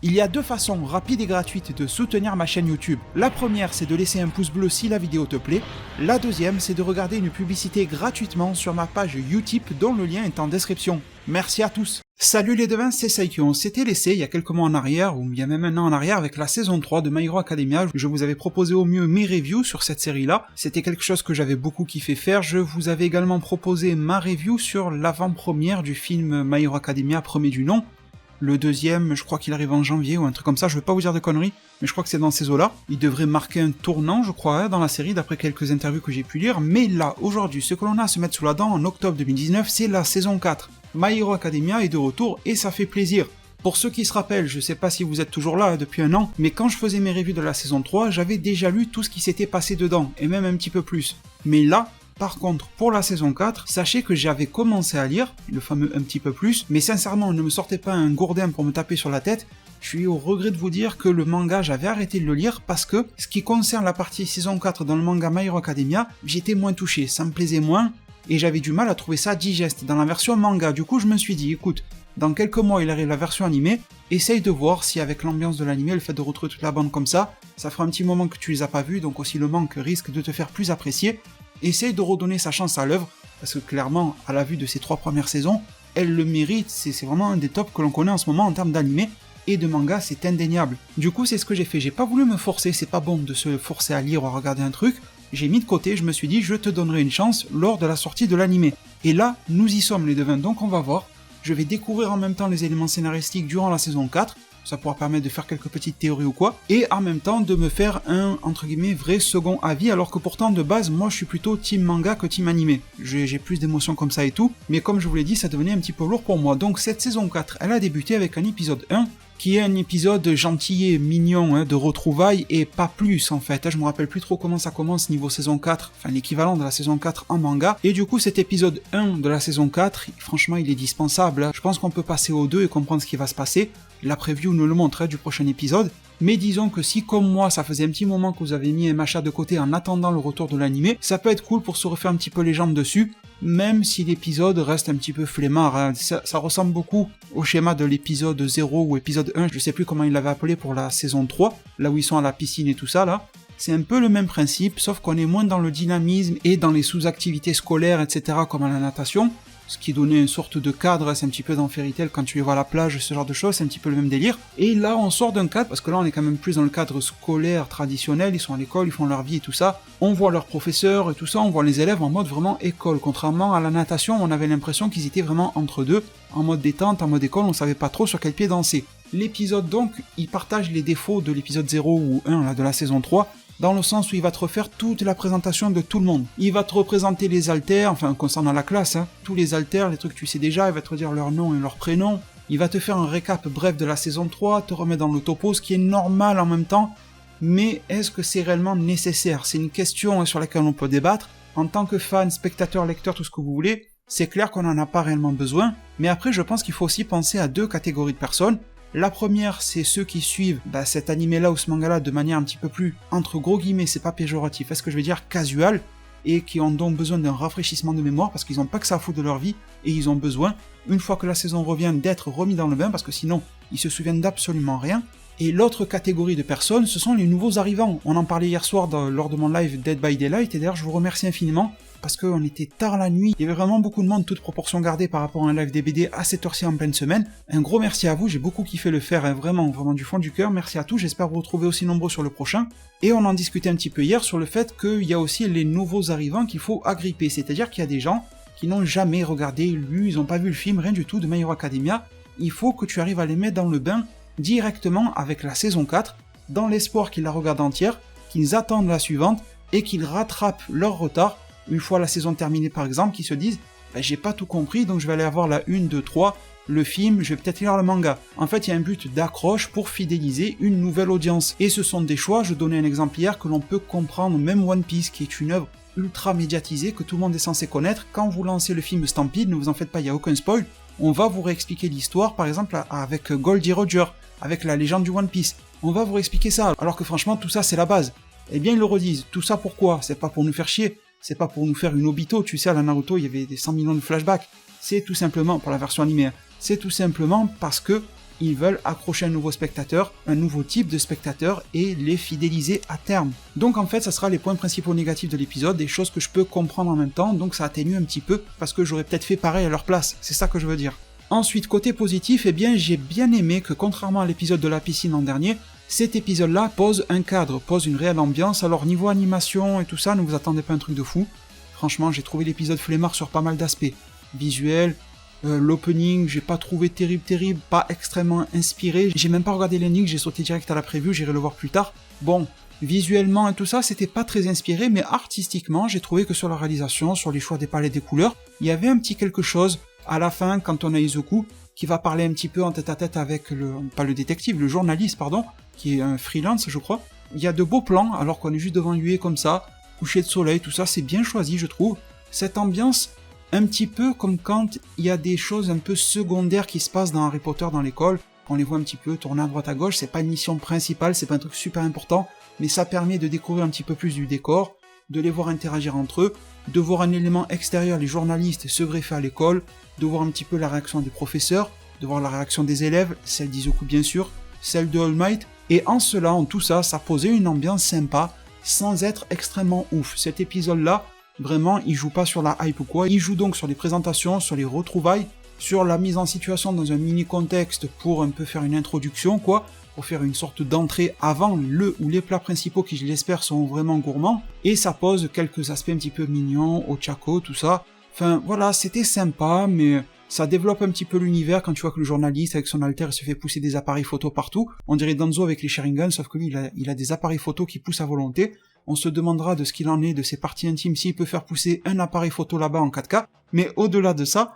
Il y a deux façons rapides et gratuites de soutenir ma chaîne YouTube. La première, c'est de laisser un pouce bleu si la vidéo te plaît. La deuxième, c'est de regarder une publicité gratuitement sur ma page Utip dont le lien est en description. Merci à tous. Salut les devins, c'est Saiki. On s'était laissé il y a quelques mois en arrière, ou il y a même un an en arrière, avec la saison 3 de My Hero Academia. Je vous avais proposé au mieux mes reviews sur cette série-là. C'était quelque chose que j'avais beaucoup kiffé faire. Je vous avais également proposé ma review sur l'avant-première du film My Hero Academia, premier du nom. Le deuxième, je crois qu'il arrive en janvier ou un truc comme ça, je veux pas vous dire de conneries, mais je crois que c'est dans ces eaux-là. Il devrait marquer un tournant, je crois, dans la série, d'après quelques interviews que j'ai pu lire, mais là, aujourd'hui, ce que l'on a à se mettre sous la dent en octobre 2019, c'est la saison 4. My Hero Academia est de retour et ça fait plaisir. Pour ceux qui se rappellent, je sais pas si vous êtes toujours là depuis un an, mais quand je faisais mes reviews de la saison 3, j'avais déjà lu tout ce qui s'était passé dedans, et même un petit peu plus. Mais là, par contre, pour la saison 4, sachez que j'avais commencé à lire, le fameux un petit peu plus, mais sincèrement, ne me sortez pas un gourdin pour me taper sur la tête. Je suis au regret de vous dire que le manga, j'avais arrêté de le lire parce que, ce qui concerne la partie saison 4 dans le manga My Hero Academia, j'étais moins touché, ça me plaisait moins, et j'avais du mal à trouver ça digeste dans la version manga. Du coup, je me suis dit, écoute, dans quelques mois, il arrive la version animée, essaye de voir si avec l'ambiance de l'animé, le fait de retrouver toute la bande comme ça fera un petit moment que tu les as pas vus, donc aussi le manque risque de te faire plus apprécier. Essaye de redonner sa chance à l'œuvre, parce que clairement, à la vue de ces 3 premières saisons, elle le mérite, c'est vraiment un des tops que l'on connaît en ce moment en termes d'animé, et de manga, c'est indéniable. Du coup, c'est ce que j'ai fait, j'ai pas voulu me forcer, c'est pas bon de se forcer à lire ou à regarder un truc, j'ai mis de côté, je me suis dit, je te donnerai une chance lors de la sortie de l'animé. Et là, nous y sommes les devins, donc on va voir, je vais découvrir en même temps les éléments scénaristiques durant la saison 4, ça pourra permettre de faire quelques petites théories ou quoi, et en même temps de me faire un, entre guillemets, vrai second avis, alors que pourtant de base, moi je suis plutôt team manga que team animé. J'ai plus d'émotions comme ça et tout, mais comme je vous l'ai dit, ça devenait un petit peu lourd pour moi. Donc cette saison 4, elle a débuté avec un épisode 1, qui est un épisode gentil et mignon de retrouvailles, et pas plus en fait. Je me rappelle plus trop comment ça commence niveau saison 4, enfin l'équivalent de la saison 4 en manga, et du coup cet épisode 1 de la saison 4, franchement il est dispensable. Je pense qu'on peut passer au 2 et comprendre ce qui va se passer. La preview nous le montre du prochain épisode, mais disons que si comme moi ça faisait un petit moment que vous avez mis un matcha de côté en attendant le retour de l'animé, ça peut être cool pour se refaire un petit peu les jambes dessus, même si l'épisode reste un petit peu flemmard. Ça ressemble beaucoup au schéma de l'épisode 0 ou épisode 1, je sais plus comment il l'avait appelé pour la saison 3, là où ils sont à la piscine et tout ça là. C'est un peu le même principe, sauf qu'on est moins dans le dynamisme et dans les sous-activités scolaires, etc., comme à la natation, ce qui donnait une sorte de cadre, c'est un petit peu dans Fairy Tail quand tu les vois à la plage, ce genre de choses, c'est un petit peu le même délire. Et là, on sort d'un cadre, parce que là, on est quand même plus dans le cadre scolaire traditionnel, ils sont à l'école, ils font leur vie et tout ça, on voit leurs professeurs et tout ça, on voit les élèves en mode vraiment école, contrairement à la natation, on avait l'impression qu'ils étaient vraiment entre deux, en mode détente, en mode école, on savait pas trop sur quel pied danser. L'épisode donc, il partage les défauts de l'épisode 0 ou 1 là, de la saison 3, dans le sens où il va te refaire toute la présentation de tout le monde. Il va te représenter les alters, enfin concernant la classe, tous les alters, les trucs que tu sais déjà, il va te redire leur nom et leur prénom, il va te faire un récap bref de la saison 3, te remettre dans le topo, ce qui est normal en même temps, mais est-ce que c'est réellement nécessaire? C'est une question sur laquelle on peut débattre. En tant que fan, spectateur, lecteur, tout ce que vous voulez, c'est clair qu'on n'en a pas réellement besoin, mais après je pense qu'il faut aussi penser à 2 catégories de personnes. La première, c'est ceux qui suivent cet animé-là ou ce manga-là de manière un petit peu plus, entre gros guillemets, c'est pas péjoratif, est-ce que je vais dire casual, et qui ont donc besoin d'un rafraîchissement de mémoire parce qu'ils ont pas que ça à foutre de leur vie, et ils ont besoin, une fois que la saison revient, d'être remis dans le bain parce que sinon, ils se souviennent d'absolument rien. Et l'autre catégorie de personnes, ce sont les nouveaux arrivants. On en parlait hier soir lors de mon live Dead by Daylight, et d'ailleurs je vous remercie infiniment, parce qu'on était tard la nuit, il y avait vraiment beaucoup de monde, toute proportion gardée par rapport à un live des BD à cette heure-ci en pleine semaine. Un gros merci à vous, j'ai beaucoup kiffé le faire, vraiment du fond du cœur, merci à tous, j'espère vous retrouver aussi nombreux sur le prochain. Et on en discutait un petit peu hier sur le fait qu'il y a aussi les nouveaux arrivants qu'il faut agripper, c'est-à-dire qu'il y a des gens qui n'ont jamais regardé, lu, ils n'ont pas vu le film, rien du tout de My Hero Academia, il faut que tu arrives à les mettre dans le bain directement avec la saison 4, dans l'espoir qu'ils la regardent entière, qu'ils attendent la suivante, et qu'ils rattrapent leur retard, une fois la saison terminée par exemple, qu'ils se disent j'ai pas tout compris, donc je vais aller avoir la 1, 2, 3, le film, je vais peut-être lire le manga. En fait, il y a un but d'accroche pour fidéliser une nouvelle audience. Et ce sont des choix, je donnais un exemple hier, que l'on peut comprendre, même One Piece, qui est une œuvre ultra médiatisée, que tout le monde est censé connaître. Quand vous lancez le film Stampede, ne vous en faites pas, il n'y a aucun spoil, on va vous réexpliquer l'histoire, par exemple avec Goldie Roger, avec la légende du One Piece. On va vous réexpliquer ça, alors que franchement, tout ça c'est la base. Eh bien, ils le redisent. Tout ça pourquoi? C'est pas pour nous faire chier. C'est pas pour nous faire une Obito, tu sais, à la Naruto, il y avait des 100 millions de flashbacks. C'est tout simplement, pour la version animée, c'est tout simplement parce que ils veulent accrocher un nouveau spectateur, un nouveau type de spectateur et les fidéliser à terme. Donc en fait, ça sera les points principaux négatifs de l'épisode, des choses que je peux comprendre en même temps, donc ça atténue un petit peu parce que j'aurais peut-être fait pareil à leur place, c'est ça que je veux dire. Ensuite, côté positif, eh bien j'ai bien aimé que contrairement à l'épisode de la piscine l'an dernier, cet épisode-là pose un cadre, pose une réelle ambiance. Alors niveau animation et tout ça, ne vous attendez pas à un truc de fou. Franchement, j'ai trouvé l'épisode flemmard sur pas mal d'aspects. Visuel, l'opening, j'ai pas trouvé terrible, pas extrêmement inspiré. J'ai même pas regardé l'ending, j'ai sauté direct à la preview, j'irai le voir plus tard. Bon, visuellement et tout ça, c'était pas très inspiré, mais artistiquement, j'ai trouvé que sur la réalisation, sur les choix des palettes des couleurs, il y avait un petit quelque chose. À la fin, quand on a Izuku, qui va parler un petit peu en tête-à-tête avec le journaliste, qui est un freelance, je crois. Il y a de beaux plans, alors qu'on est juste devant lui comme ça, coucher de soleil, tout ça, c'est bien choisi, je trouve. Cette ambiance, un petit peu comme quand il y a des choses un peu secondaires qui se passent dans Harry Potter dans l'école, on les voit un petit peu tourner à droite à gauche, c'est pas une mission principale, c'est pas un truc super important, mais ça permet de découvrir un petit peu plus du décor, de les voir interagir entre eux, de voir un élément extérieur, les journalistes se greffer à l'école, de voir un petit peu la réaction des professeurs, de voir la réaction des élèves, celle d'Izuku bien sûr, celle de All Might, et en cela, en tout ça, ça posait une ambiance sympa, sans être extrêmement ouf. Cet épisode-là, vraiment, il joue pas sur la hype ou quoi, il joue donc sur les présentations, sur les retrouvailles, sur la mise en situation dans un mini-contexte pour un peu faire une introduction, quoi, pour faire une sorte d'entrée avant le ou les plats principaux qui, je l'espère, sont vraiment gourmands, et ça pose quelques aspects un petit peu mignons, ochako, tout ça. Enfin, voilà, c'était sympa, mais ça développe un petit peu l'univers quand tu vois que le journaliste, avec son alter, se fait pousser des appareils photo partout. On dirait Danzo avec les Sharingan, sauf que lui, il a des appareils photo qui poussent à volonté. On se demandera de ce qu'il en est de ses parties intimes, s'il peut faire pousser un appareil photo là-bas en 4K. Mais au-delà de ça,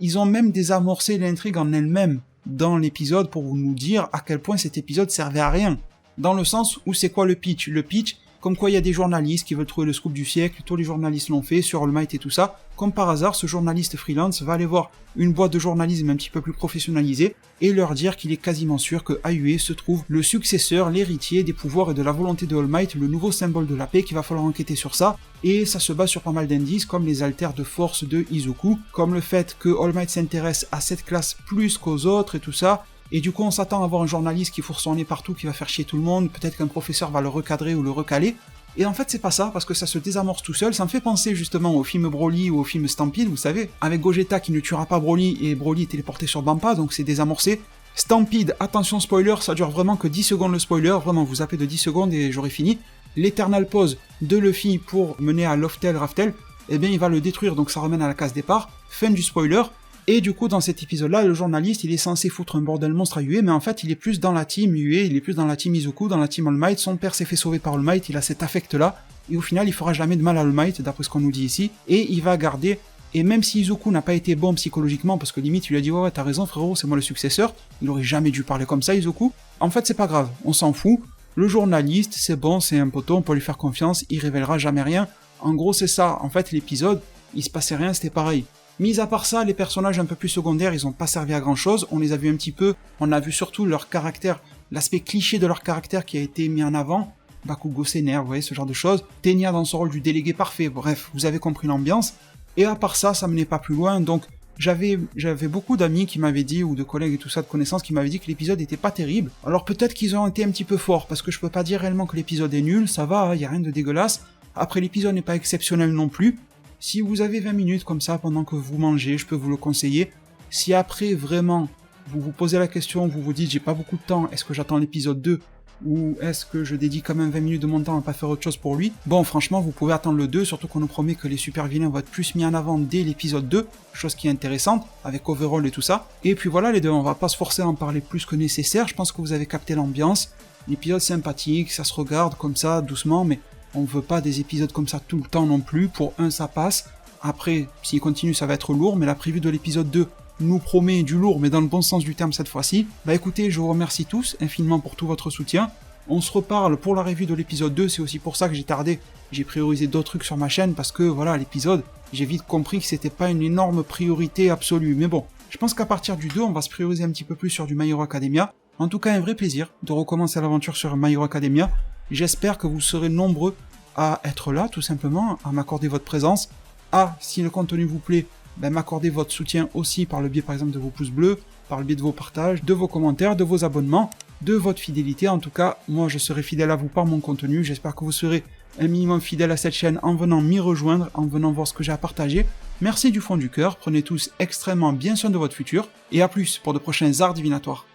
ils ont même désamorcé l'intrigue en elle-même dans l'épisode pour nous dire à quel point cet épisode servait à rien. Dans le sens où c'est quoi le pitch ? Le pitch, comme quoi il y a des journalistes qui veulent trouver le scoop du siècle, tous les journalistes l'ont fait, sur All Might et tout ça. Comme par hasard, ce journaliste freelance va aller voir une boîte de journalisme un petit peu plus professionnalisée et leur dire qu'il est quasiment sûr que AUE se trouve le successeur, l'héritier des pouvoirs et de la volonté de All Might, le nouveau symbole de la paix, qu'il va falloir enquêter sur ça. Et ça se base sur pas mal d'indices, comme les alters de force de Izuku, comme le fait que All Might s'intéresse à cette classe plus qu'aux autres et tout ça. Et du coup, on s'attend à avoir un journaliste qui fourre son nez partout, qui va faire chier tout le monde, peut-être qu'un professeur va le recadrer ou le recaler. Et en fait, c'est pas ça, parce que ça se désamorce tout seul. Ça me fait penser justement au film Broly ou au film Stampede, vous savez, avec Gogeta qui ne tuera pas Broly, et Broly est téléporté sur Bampa, donc c'est désamorcé. Stampede, attention spoiler, ça dure vraiment que 10 secondes le spoiler, vraiment, vous zappez de 10 secondes et j'aurai fini. L'éternal pause de Luffy pour mener à Loftel Raftel, eh bien il va le détruire, donc ça ramène à la case départ, fin du spoiler. Et du coup, dans cet épisode-là, le journaliste, il est censé foutre un bordel monstre à UE, mais en fait, il est plus dans la team UE, il est plus dans la team Izuku, dans la team All Might. Son père s'est fait sauver par All Might, il a cet affect-là, et au final, il fera jamais de mal à All Might, d'après ce qu'on nous dit ici, et il va garder, et même si Izuku n'a pas été bon psychologiquement, parce que limite, il lui a dit « Ouais, t'as raison frérot, c'est moi le successeur », il aurait jamais dû parler comme ça, Izuku. En fait, c'est pas grave, on s'en fout. Le journaliste, c'est bon, c'est un poteau, on peut lui faire confiance, il révélera jamais rien. En gros, c'est ça. En fait, l'épisode, il se passait rien, c'était pareil. Mis à part ça, les personnages un peu plus secondaires, ils ont pas servi à grand chose, on les a vus un petit peu, on a vu surtout leur caractère, l'aspect cliché de leur caractère qui a été mis en avant, Bakugo s'énerve, vous voyez, ce genre de choses, Tenya dans son rôle du délégué parfait, bref, vous avez compris l'ambiance, et à part ça, ça menait pas plus loin, donc j'avais beaucoup d'amis qui m'avaient dit, ou de collègues et tout ça, de connaissances, qui m'avaient dit que l'épisode était pas terrible, alors peut-être qu'ils ont été un petit peu forts, parce que je peux pas dire réellement que l'épisode est nul, ça va, y a rien de dégueulasse, après l'épisode n'est pas exceptionnel non plus. Si vous avez 20 minutes comme ça pendant que vous mangez, je peux vous le conseiller. Si après vraiment vous vous posez la question, vous vous dites j'ai pas beaucoup de temps, est-ce que j'attends l'épisode 2 ou est-ce que je dédie quand même 20 minutes de mon temps à pas faire autre chose pour lui ? Bon, franchement, vous pouvez attendre le 2, surtout qu'on nous promet que les super vilains vont être plus mis en avant dès l'épisode 2, chose qui est intéressante, avec Overall et tout ça. Et puis voilà les deux, on va pas se forcer à en parler plus que nécessaire, je pense que vous avez capté l'ambiance. L'épisode sympathique, ça se regarde comme ça, doucement, mais on veut pas des épisodes comme ça tout le temps non plus, pour un ça passe, après s'il continue ça va être lourd, mais la preview de l'épisode 2 nous promet du lourd mais dans le bon sens du terme cette fois-ci. Bah écoutez, je vous remercie tous infiniment pour tout votre soutien, on se reparle pour la review de l'épisode 2, c'est aussi pour ça que j'ai tardé, j'ai priorisé d'autres trucs sur ma chaîne parce que voilà l'épisode, j'ai vite compris que c'était pas une énorme priorité absolue, mais bon, je pense qu'à partir du 2 on va se prioriser un petit peu plus sur du My Hero Academia. En tout cas un vrai plaisir de recommencer l'aventure sur My Hero Academia. J'espère que vous serez nombreux à être là, tout simplement, à m'accorder votre présence, à, si le contenu vous plaît, m'accorder votre soutien aussi par le biais par exemple de vos pouces bleus, par le biais de vos partages, de vos commentaires, de vos abonnements, de votre fidélité. En tout cas, moi je serai fidèle à vous par mon contenu, j'espère que vous serez un minimum fidèle à cette chaîne en venant m'y rejoindre, en venant voir ce que j'ai à partager. Merci du fond du cœur, prenez tous extrêmement bien soin de votre futur, et à plus pour de prochains arts divinatoires.